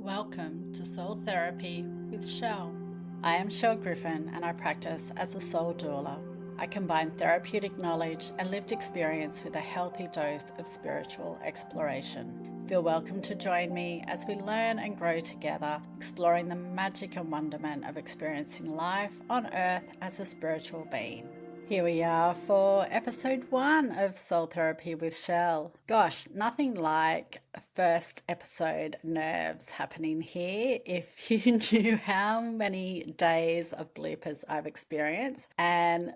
Welcome to Soul Therapy with Chelle. I am Chelle Griffin and I practice as a soul doula. I combine therapeutic knowledge and lived experience with a healthy dose of spiritual exploration. Feel welcome to join me as we learn and grow together, exploring the magic and wonderment of experiencing life on earth as a spiritual being. Here we are for episode 1 of Soul Therapy with Chelle. Gosh, nothing like first episode nerves happening here. If you knew how many days of bloopers I've experienced and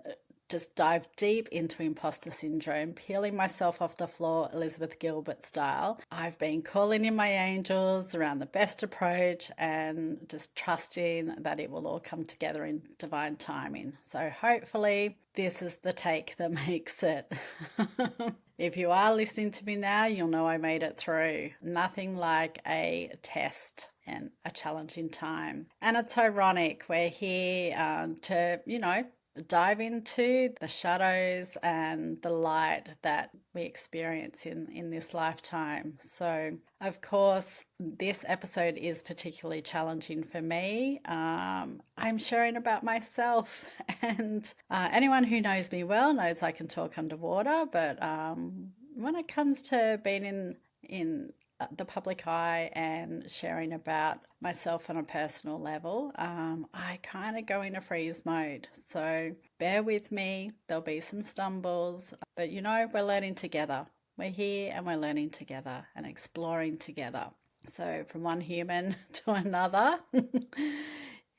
just dive deep into imposter syndrome, peeling myself off the floor, Elizabeth Gilbert style. I've been calling in my angels around the best approach and just trusting that it will all come together in divine timing. So hopefully this is the take that makes it. If you are listening to me now, you'll know I made it through. Nothing like a test and a challenging time. And it's ironic, we're here to, dive into the shadows and the light that we experience in this lifetime. So, of course, this episode is particularly challenging for me. I'm sharing about myself, and anyone who knows me well knows I can talk underwater, but when it comes to being in the public eye and sharing about myself on a personal level, I kind of go in a freeze mode. So bear with me, there'll be some stumbles, but we're learning together. We're here and we're learning together and exploring together. So from one human to another,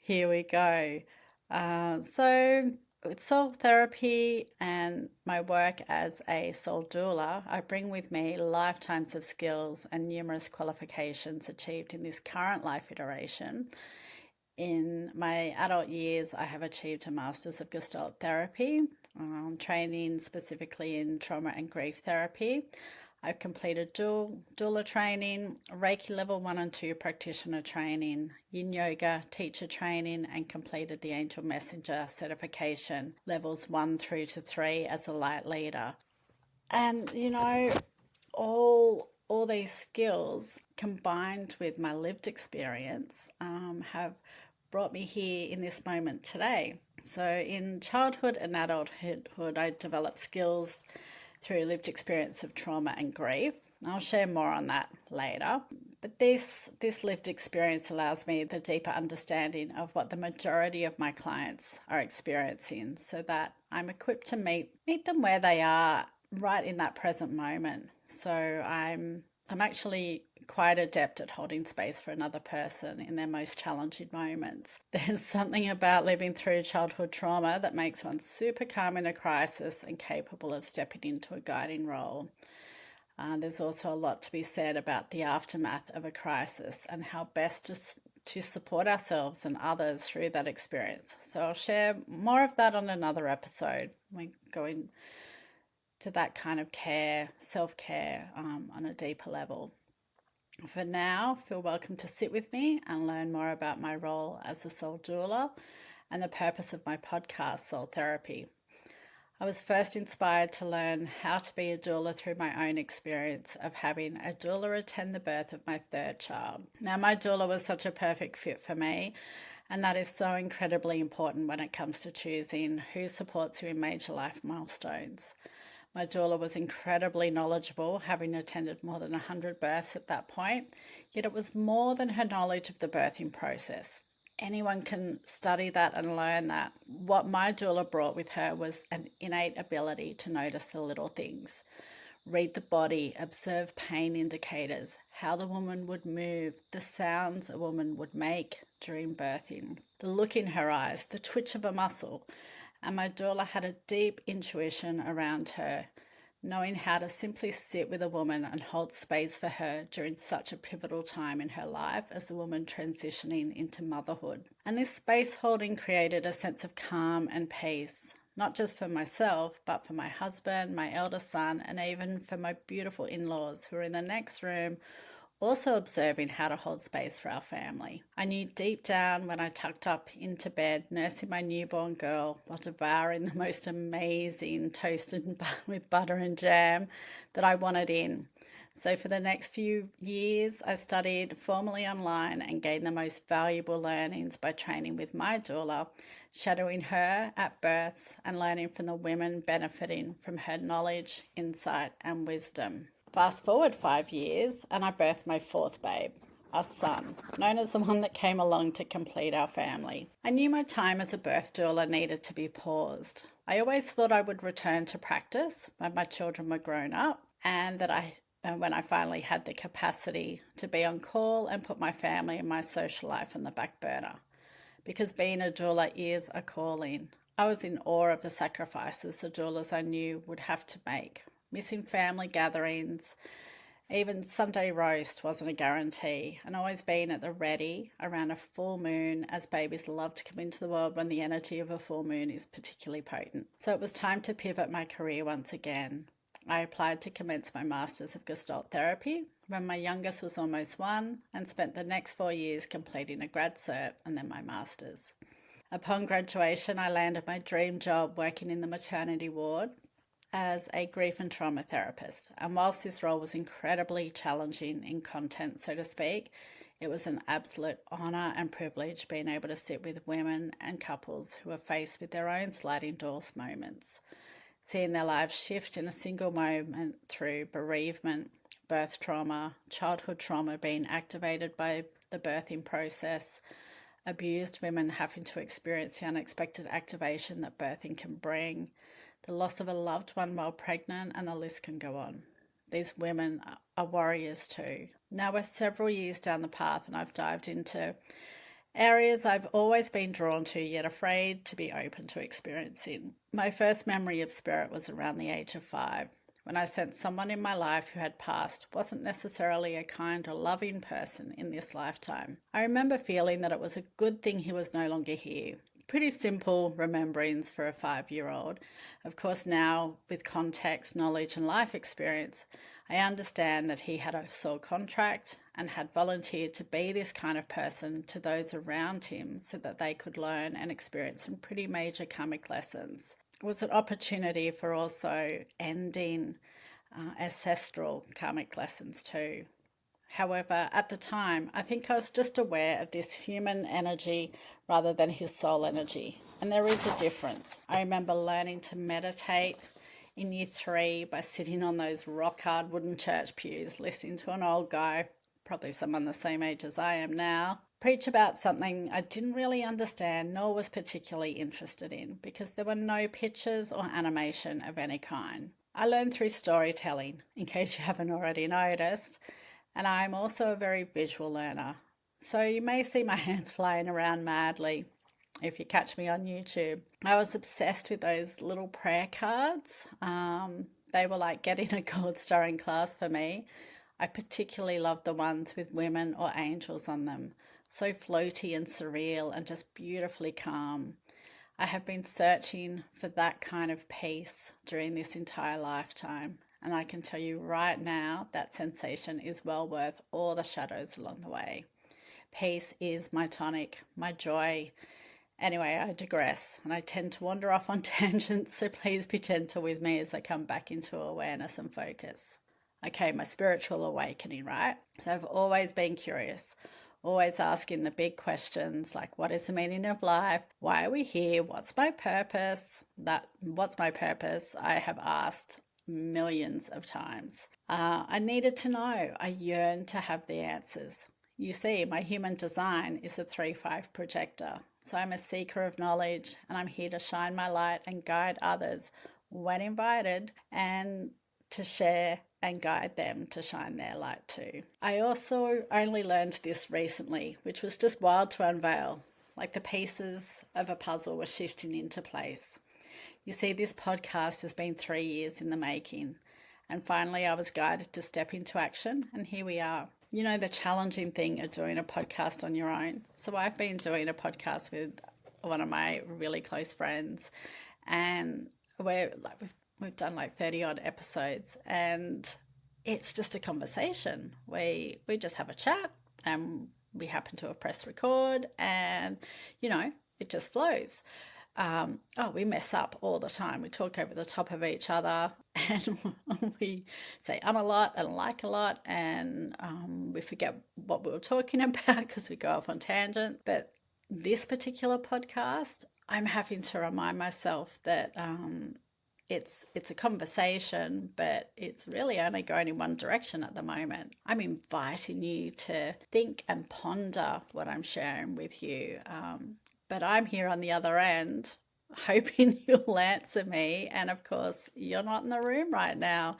here we go. With soul therapy and my work as a soul doula, I bring with me lifetimes of skills and numerous qualifications achieved in this current life iteration. In my adult years, I have achieved a Master's of Gestalt Therapy, training specifically in trauma and grief therapy. I've completed doula training, Reiki level 1 and 2 practitioner training, Yin Yoga teacher training, and completed the Angel Messenger certification levels 1 through to 3 as a light leader. And all these skills combined with my lived experience have brought me here in this moment today. So in childhood and adulthood, I developed skills through lived experience of trauma and grief. I'll share more on that later. But this lived experience allows me the deeper understanding of what the majority of my clients are experiencing, so that I'm equipped to meet them where they are right in that present moment. So I'm actually quite adept at holding space for another person in their most challenging moments. There's something about living through childhood trauma that makes one super calm in a crisis and capable of stepping into a guiding role. There's also a lot to be said about the aftermath of a crisis and how best to support ourselves and others through that experience. So I'll share more of that on another episode. We go into that kind of care, self-care on a deeper level. For now, feel welcome to sit with me and learn more about my role as a soul doula and the purpose of my podcast, Soul Therapy. I was first inspired to learn how to be a doula through my own experience of having a doula attend the birth of my 3rd child. Now, my doula was such a perfect fit for me, and that is so incredibly important when it comes to choosing who supports you in major life milestones. My doula was incredibly knowledgeable, having attended more than 100 births at that point, yet it was more than her knowledge of the birthing process. Anyone can study that and learn that. What my doula brought with her was an innate ability to notice the little things, read the body, observe pain indicators, how the woman would move, the sounds a woman would make during birthing, the look in her eyes, the twitch of a muscle. And my doula had a deep intuition around her, knowing how to simply sit with a woman and hold space for her during such a pivotal time in her life as a woman transitioning into motherhood. And this space holding created a sense of calm and peace, not just for myself, but for my husband, my eldest son, and even for my beautiful in-laws who are in the next room, also observing how to hold space for our family. I knew deep down when I tucked up into bed, nursing my newborn girl while devouring the most amazing toast with butter and jam, that I wanted in. So for the next few years, I studied formally online and gained the most valuable learnings by training with my doula, shadowing her at births and learning from the women benefiting from her knowledge, insight, and wisdom. Fast forward 5 years, and I birthed my fourth babe, a son, known as the one that came along to complete our family. I knew my time as a birth doula needed to be paused. I always thought I would return to practice when my children were grown up, and when I finally had the capacity to be on call and put my family and my social life on the back burner. Because being a doula is a calling. I was in awe of the sacrifices the doulas I knew would have to make. Missing family gatherings, even Sunday roast wasn't a guarantee, and always being at the ready around a full moon, as babies love to come into the world when the energy of a full moon is particularly potent. So it was time to pivot my career once again. I applied to commence my Masters of Gestalt Therapy when my youngest was almost 1, and spent the next 4 years completing a grad cert and then my Masters. Upon graduation, I landed my dream job working in the maternity ward as a grief and trauma therapist. And whilst this role was incredibly challenging in content, so to speak, it was an absolute honour and privilege being able to sit with women and couples who are faced with their own sliding doors moments, seeing their lives shift in a single moment through bereavement, birth trauma, childhood trauma being activated by the birthing process, abused women having to experience the unexpected activation that birthing can bring, the loss of a loved one while pregnant, and the list can go on. These women are warriors too. Now we're several years down the path, and I've dived into areas I've always been drawn to, yet afraid to be open to experiencing. My first memory of spirit was around the age of 5, when I sensed someone in my life who had passed wasn't necessarily a kind or loving person in this lifetime. I remember feeling that it was a good thing he was no longer here. Pretty simple rememberings for a 5-year-old. Of course, now with context, knowledge, and life experience, I understand that he had a soul contract and had volunteered to be this kind of person to those around him so that they could learn and experience some pretty major karmic lessons. It was an opportunity for also ending ancestral karmic lessons too. However, at the time, I think I was just aware of this human energy rather than his soul energy. And there is a difference. I remember learning to meditate in year 3 by sitting on those rock hard wooden church pews, listening to an old guy, probably someone the same age as I am now, preach about something I didn't really understand nor was particularly interested in, because there were no pictures or animation of any kind. I learned through storytelling, in case you haven't already noticed, and I'm also a very visual learner. So you may see my hands flying around madly if you catch me on YouTube. I was obsessed with those little prayer cards. They were like getting a gold star in class for me. I particularly loved the ones with women or angels on them. So floaty and surreal and just beautifully calm. I have been searching for that kind of peace during this entire lifetime. And I can tell you right now, that sensation is well worth all the shadows along the way. Peace is my tonic, my joy. Anyway, I digress, and I tend to wander off on tangents, so please be gentle with me as I come back into awareness and focus. Okay, my spiritual awakening, right? So I've always been curious, always asking the big questions like, what is the meaning of life? Why are we here? What's my purpose? What's my purpose? I have asked millions of times. I needed to know. I yearned to have the answers. You see, my human design is a 3-5 projector. So I'm a seeker of knowledge, and I'm here to shine my light and guide others when invited, and to share and guide them to shine their light too. I also only learned this recently, which was just wild to unveil. Like the pieces of a puzzle were shifting into place. You see, this podcast has been 3 years in the making, and finally I was guided to step into action, and here we are. You know, the challenging thing of doing a podcast on your own. So I've been doing a podcast with one of my really close friends, and we've done like 30 odd episodes, and it's just a conversation. We just have a chat, and we happen to have pressed record, and you know, it just flows. we mess up all the time. We talk over the top of each other and we say a lot and like a lot, and we forget what we were talking about because we go off on tangent. But this particular podcast, I'm having to remind myself that it's a conversation, but it's really only going in one direction at the moment. I'm inviting you to think and ponder what I'm sharing with you. But I'm here on the other end, hoping you'll answer me. And of course, you're not in the room right now.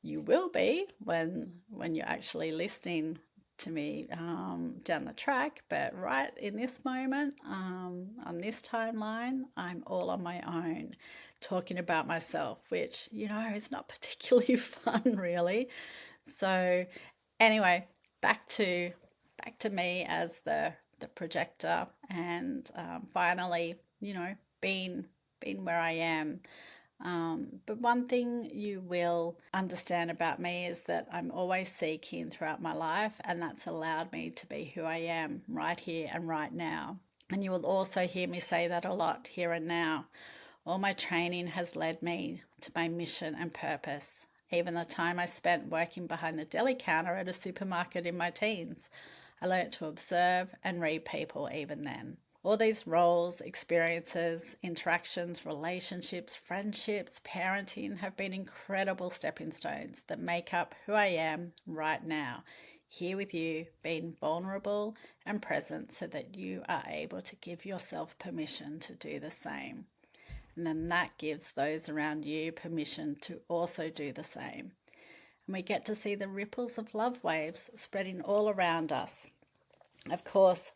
You will be when you're actually listening to me down the track, but right in this moment, on this timeline, I'm all on my own, talking about myself, which is not particularly fun, really. So, anyway, back to me as the projector, and finally, being where I am. But one thing you will understand about me is that I'm always seeking throughout my life, and that's allowed me to be who I am right here and right now. And you will also hear me say that a lot, here and now. All my training has led me to my mission and purpose. Even the time I spent working behind the deli counter at a supermarket in my teens, I learnt to observe and read people even then. All these roles, experiences, interactions, relationships, friendships, parenting have been incredible stepping stones that make up who I am right now, here with you, being vulnerable and present so that you are able to give yourself permission to do the same. And then that gives those around you permission to also do the same. And we get to see the ripples of love waves spreading all around us. Of course,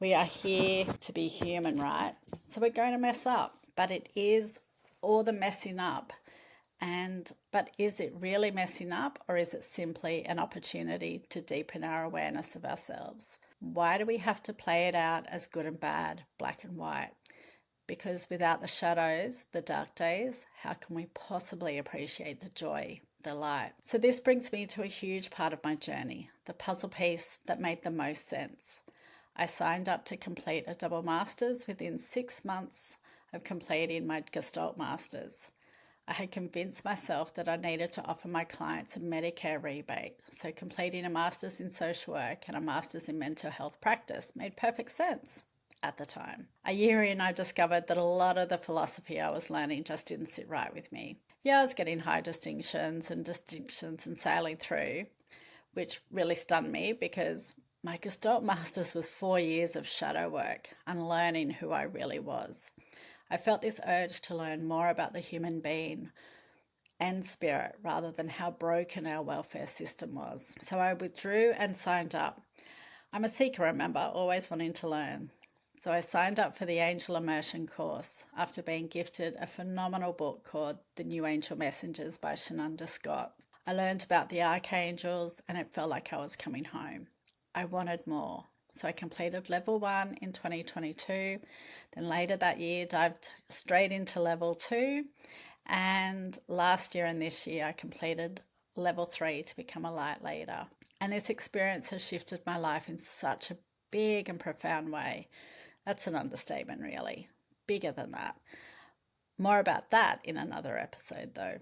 we are here to be human, right? So we're going to mess up, but it is all the messing up. But is it really messing up, or is it simply an opportunity to deepen our awareness of ourselves? Why do we have to play it out as good and bad, black and white? Because without the shadows, the dark days, how can we possibly appreciate the joy, the light? So this brings me to a huge part of my journey, the puzzle piece that made the most sense. I signed up to complete a double master's within 6 months of completing my Gestalt Masters. I had convinced myself that I needed to offer my clients a Medicare rebate, so completing a master's in social work and a master's in mental health practice made perfect sense at the time. A year in, I discovered that a lot of the philosophy I was learning just didn't sit right with me. Yeah, I was getting high distinctions and sailing through, which really stunned me because my Gestalt Masters was 4 years of shadow work, unlearning who I really was. I felt this urge to learn more about the human being and spirit rather than how broken our welfare system was. So I withdrew and signed up. I'm a seeker, remember, always wanting to learn. So I signed up for the Angel Immersion course after being gifted a phenomenal book called The New Angel Messengers by Shananda Scott. I learned about the archangels and it felt like I was coming home. I wanted more. So I completed level 1 in 2022. Then later that year, dived straight into level 2. And last year and this year, I completed level 3 to become a light leader. And this experience has shifted my life in such a big and profound way. That's an understatement, really. Bigger than that. More about that in another episode, though.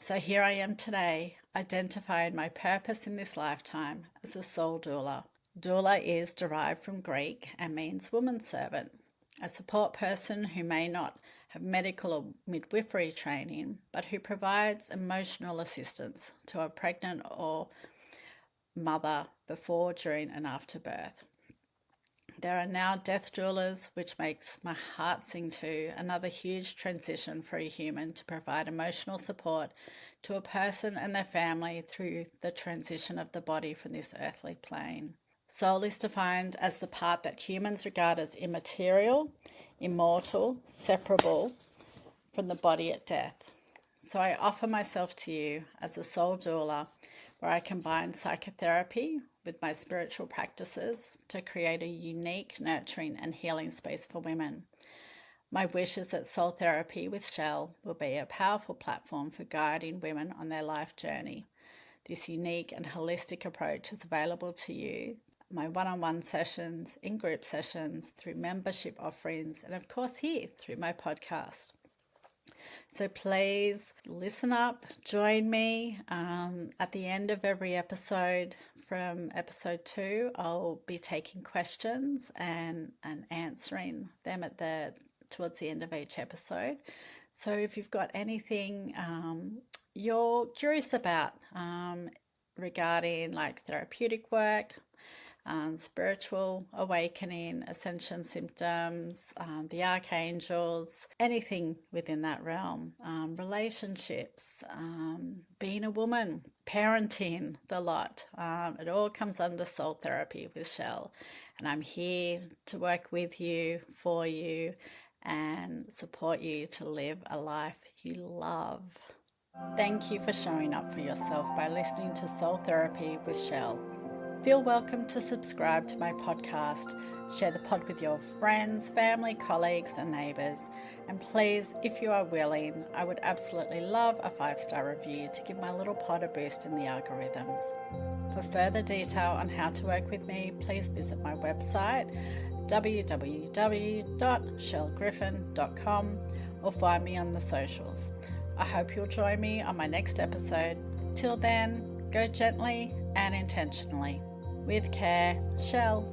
So here I am today, identifying my purpose in this lifetime as a soul doula. Doula is derived from Greek and means woman servant, a support person who may not have medical or midwifery training, but who provides emotional assistance to a pregnant or mother before, during, and after birth. There are now death doulas, which makes my heart sing too. Another huge transition for a human to provide emotional support to a person and their family through the transition of the body from this earthly plane. Soul is defined as the part that humans regard as immaterial, immortal, separable from the body at death. So I offer myself to you as a soul doula, where I combine psychotherapy with my spiritual practices to create a unique, nurturing and healing space for women. My wish is that soul therapy with Chelle will be a powerful platform for guiding women on their life journey. This unique and holistic approach is available to you my one-on-one sessions, in-group sessions, through membership offerings, and of course here through my podcast. So please listen up, join me. At the end of every episode from episode 2, I'll be taking questions and answering them towards the end of each episode. So if you've got anything you're curious about regarding like therapeutic work, spiritual awakening, ascension symptoms, the archangels, anything within that realm, relationships, being a woman, parenting, the lot. It all comes under soul therapy with Chelle. And I'm here to work with you, for you, and support you to live a life you love. Thank you for showing up for yourself by listening to Soul Therapy with Chelle. Feel welcome to subscribe to my podcast, share the pod with your friends, family, colleagues and neighbours, and please, if you are willing, I would absolutely love a 5-star review to give my little pod a boost in the algorithms. For further detail on how to work with me, please visit my website www.chellegriffin.com or find me on the socials. I hope you'll join me on my next episode. Till then, go gently and intentionally. With care, Chelle.